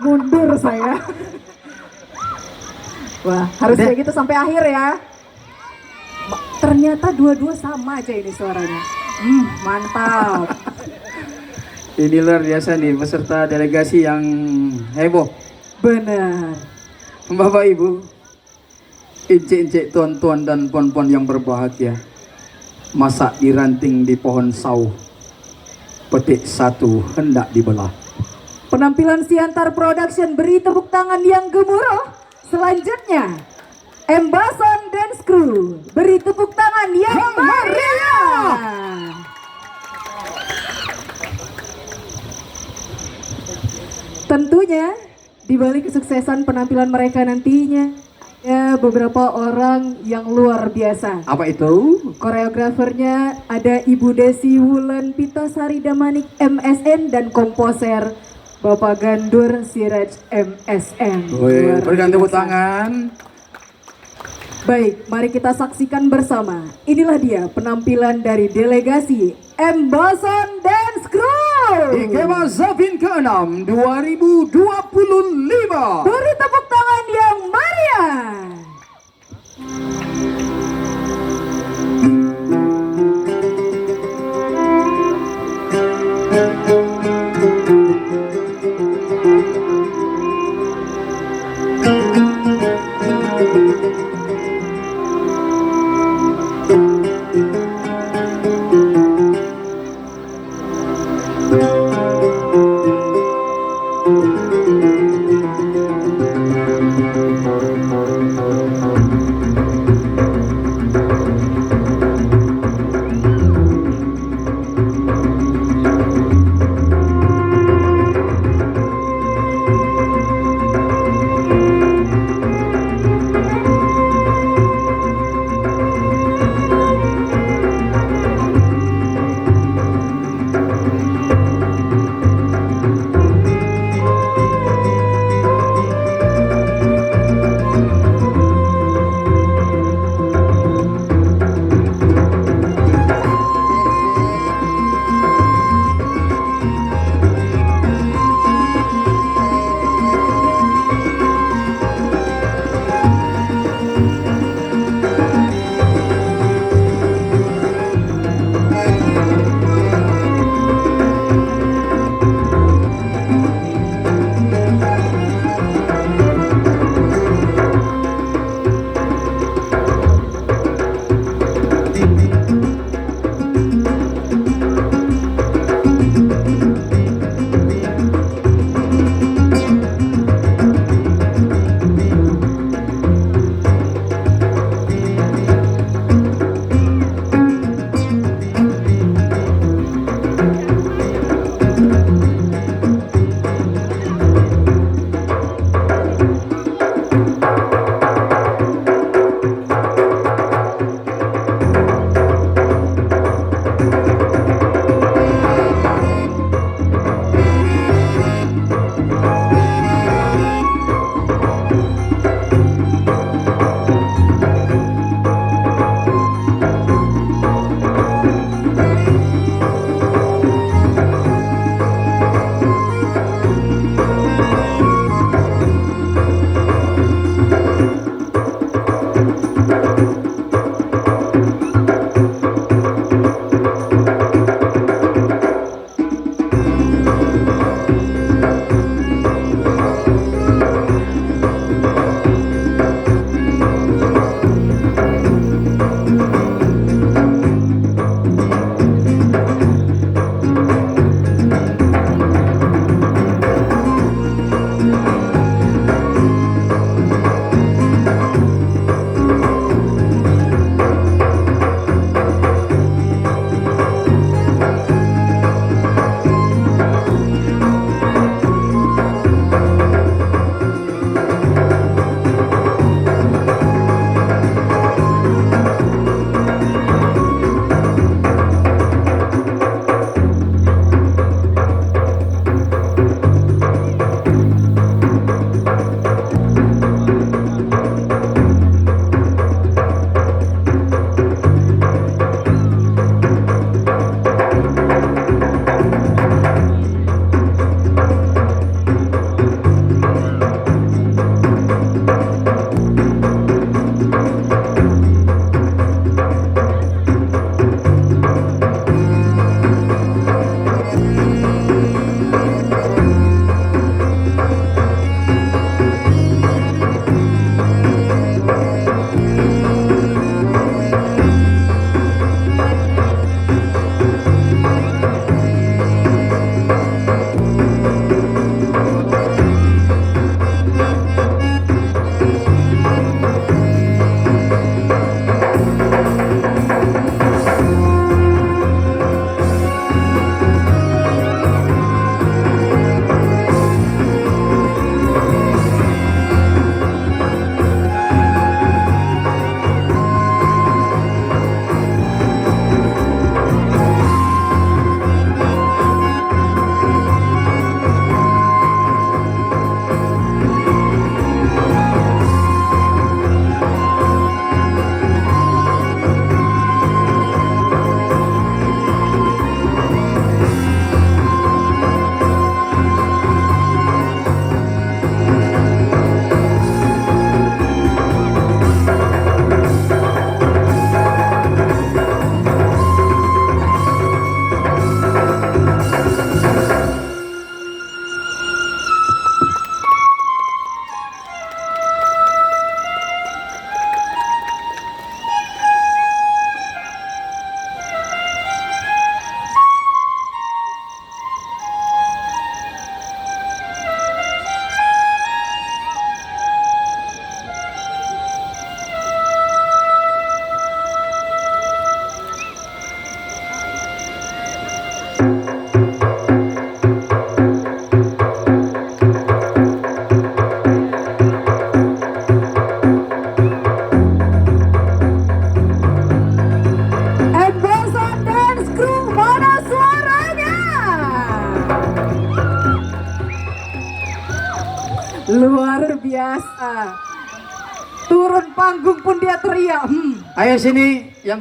Mundur saya. Wah, harus kayak gitu sampai akhir ya. Ternyata dua-dua sama aja ini suaranya. Mantap. Ini luar biasa nih peserta delegasi yang heboh. Benar. Bapak Ibu, encik-encik tuan-tuan dan puan-puan yang berbahagia, masak di ranting di pohon sawo, petik satu hendak dibelah. Penampilan Siantar Production beri tepuk tangan yang gemuruh. Selanjutnya, Embason Dance Crew beri tepuk tangan yang meriah. Tentunya di balik kesuksesan penampilan mereka nantinya ada beberapa orang yang luar biasa. Apa itu? Koreografernya ada Ibu Desi Wulan Pitasari Damanik MSN dan komposer Bapak Gandur Siraj MSN. Woi, Luar berikan tepuk biasa. tangan. Baik, mari kita saksikan bersama. Inilah dia penampilan dari delegasi Embason Dance Crew. IKEMA Zafin ke-6 2025. Beri tepuk tangan yang meriah. Luar biasa. Turun panggung pun dia teriak. Ayo sini yang